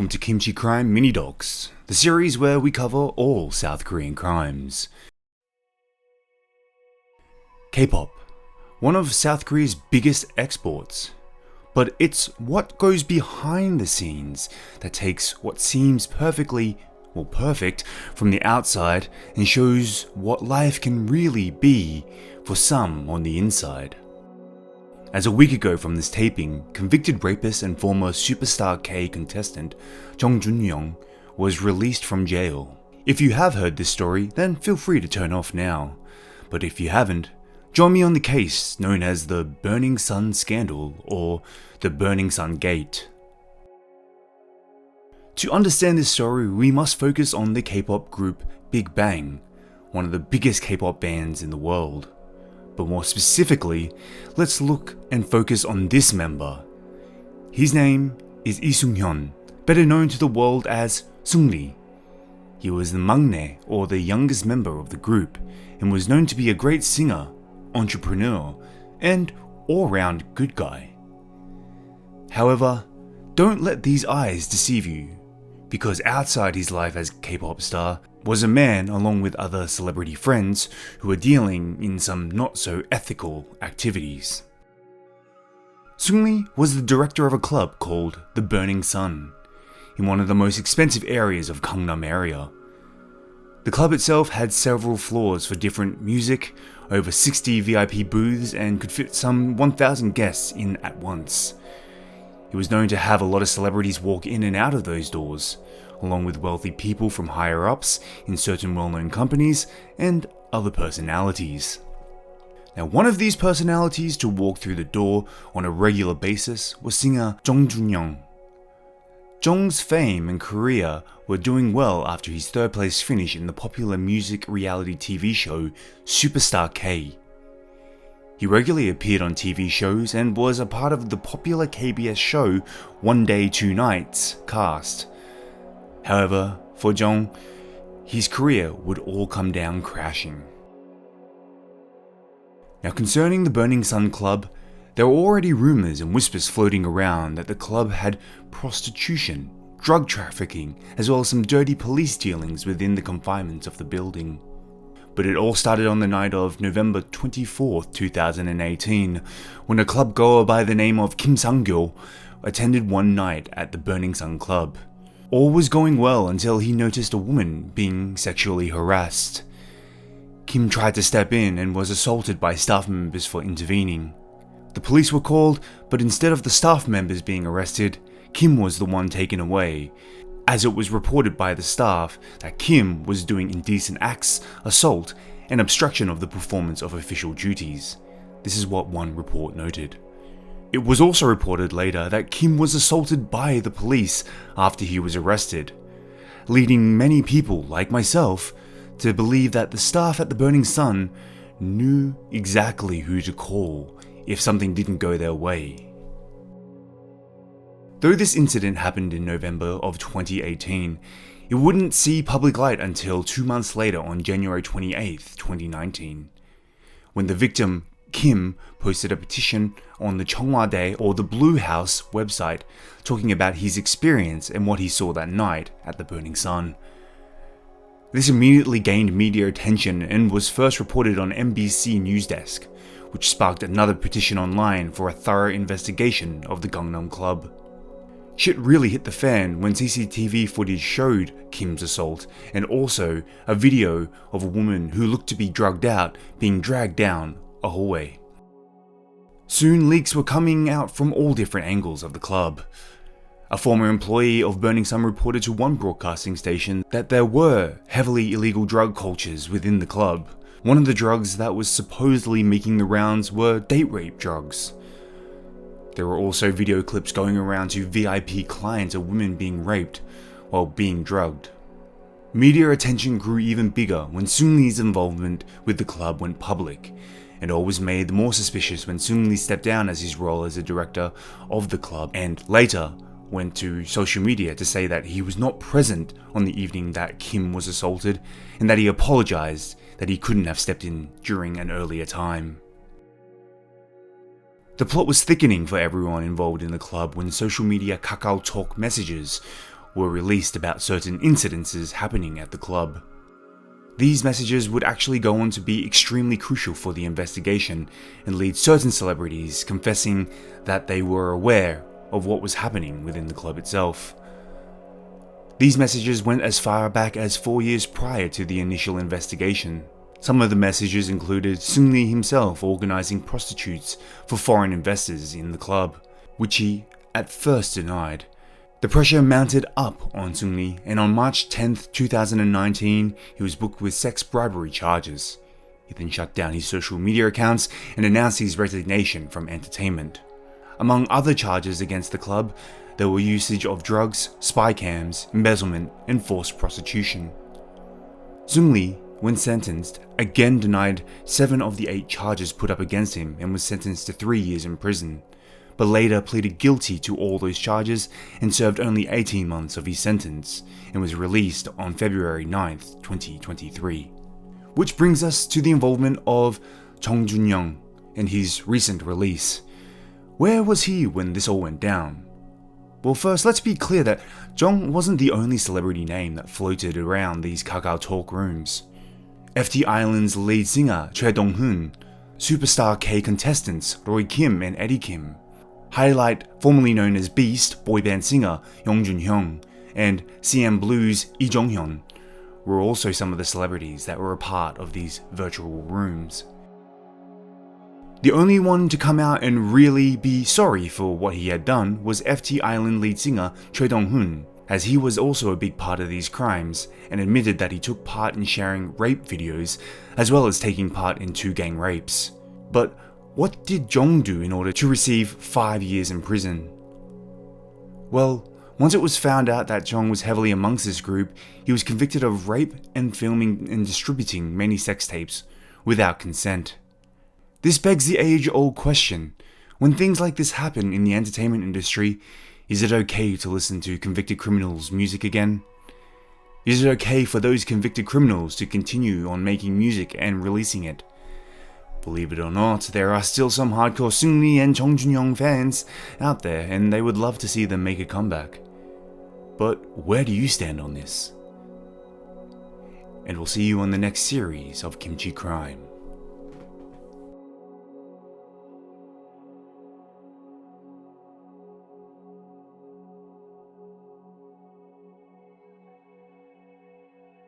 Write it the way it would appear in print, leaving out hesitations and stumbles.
Welcome to Kimchi Crime Mini Docs, the series where we cover all South Korean crimes. K-pop, one of South Korea's biggest exports. But it's what goes behind the scenes that takes what seems perfect from the outside and shows what life can really be for some on the inside. As a week ago from this taping, convicted rapist and former Superstar K contestant Jung Joon Young was released from jail. If you have heard this story, then feel free to turn off now. But if you haven't, join me on the case known as the Burning Sun Scandal or the Burning Sun Gate. To understand this story, we must focus on the K-pop group Big Bang, one of the biggest K-pop bands in the world. But more specifically, let's look and focus on this member. His name is Lee Sung-hyun, better known to the world as Sungri. He was the maknae, or the youngest member of the group, and was known to be a great singer, entrepreneur, and all-round good guy. However, don't let these eyes deceive you, because outside his life as K-pop star was a man along with other celebrity friends who were dealing in some not so ethical activities. Sungri was the director of a club called the Burning Sun, in one of the most expensive areas of Gangnam area. The club itself had several floors for different music, over 60 VIP booths, and could fit some 1,000 guests in at once. He was known to have a lot of celebrities walk in and out of those doors, along with wealthy people from higher ups in certain well-known companies and other personalities. Now, one of these personalities to walk through the door on a regular basis was singer Jung Joon Young. Jung's fame and career were doing well after his third place finish in the popular music reality TV show Superstar K. He regularly appeared on TV shows and was a part of the popular KBS show One Day Two Nights cast. However, for Jung, his career would all come down crashing. Now, concerning the Burning Sun Club, there were already rumours and whispers floating around that the club had prostitution, drug trafficking, as well as some dirty police dealings within the confinements of the building. But it all started on the night of November 24th, 2018, when a club goer by the name of Kim Sang-gyo attended one night at the Burning Sun Club. All was going well until he noticed a woman being sexually harassed. Kim tried to step in and was assaulted by staff members for intervening. The police were called, but instead of the staff members being arrested, Kim was the one taken away, as it was reported by the staff that Kim was doing indecent acts, assault, and obstruction of the performance of official duties. This is what one report noted. It was also reported later that Kim was assaulted by the police after he was arrested, leading many people, like myself, to believe that the staff at the Burning Sun knew exactly who to call if something didn't go their way. Though this incident happened in November of 2018, it wouldn't see public light until 2 months later on January 28th, 2019, when the victim, Kim, posted a petition on the Cheongwade or the Blue House website talking about his experience and what he saw that night at the Burning Sun. This immediately gained media attention and was first reported on MBC News Desk, which sparked another petition online for a thorough investigation of the Gangnam Club. Shit really hit the fan when CCTV footage showed Kim's assault and also a video of a woman who looked to be drugged out being dragged down a hallway. Soon leaks were coming out from all different angles of the club. A former employee of Burning Sun reported to one broadcasting station that there were heavily illegal drug cultures within the club. One of the drugs that was supposedly making the rounds were date rape drugs. There were also video clips going around to VIP clients of women being raped while being drugged. Media attention grew even bigger when Sungri's involvement with the club went public, and all was made more suspicious when Sungri stepped down as his role as a director of the club and later went to social media to say that he was not present on the evening that Kim was assaulted and that he apologized that he couldn't have stepped in during an earlier time. The plot was thickening for everyone involved in the club when social media KakaoTalk messages were released about certain incidences happening at the club. These messages would actually go on to be extremely crucial for the investigation and lead certain celebrities confessing that they were aware of what was happening within the club itself. These messages went as far back as 4 years prior to the initial investigation. Some of the messages included Seung-lee himself organising prostitutes for foreign investors in the club, which he at first denied. The pressure mounted up on Seung-lee, and on March 10th, 2019, he was booked with sex bribery charges. He then shut down his social media accounts and announced his resignation from entertainment. Among other charges against the club, there were usage of drugs, spy cams, embezzlement, and forced prostitution. Seung-lee, when sentenced, again denied 7 of the 8 charges put up against him and was sentenced to 3 years in prison, but later pleaded guilty to all those charges and served only 18 months of his sentence and was released on February 9th, 2023. Which brings us to the involvement of Jung Joon Young and his recent release. Where was he when this all went down? Well, first, let's be clear that Jung wasn't the only celebrity name that floated around these Kakao Talk rooms. FT Island's lead singer Choi Dong-hoon, Superstar K contestants Roy Kim and Eddie Kim, Highlight, formerly known as Beast, boy band singer Jung Joon Young, and CM Blues Lee Jong-hyun were also some of the celebrities that were a part of these virtual rooms. The only one to come out and really be sorry for what he had done was FT Island lead singer Choi Dong-hoon, as he was also a big part of these crimes and admitted that he took part in sharing rape videos as well as taking part in 2 gang rapes. But what did Jung do in order to receive 5 years in prison? Well, once it was found out that Jung was heavily amongst this group, he was convicted of rape and filming and distributing many sex tapes without consent. This begs the age-old question: when things like this happen in the entertainment industry, is it okay to listen to convicted criminals' music again? Is it okay for those convicted criminals to continue on making music and releasing it? Believe it or not, there are still some hardcore Seung-lee and Jung Joon Young fans out there, and they would love to see them make a comeback. But where do you stand on this? And we'll see you on the next series of Kimchi Crime.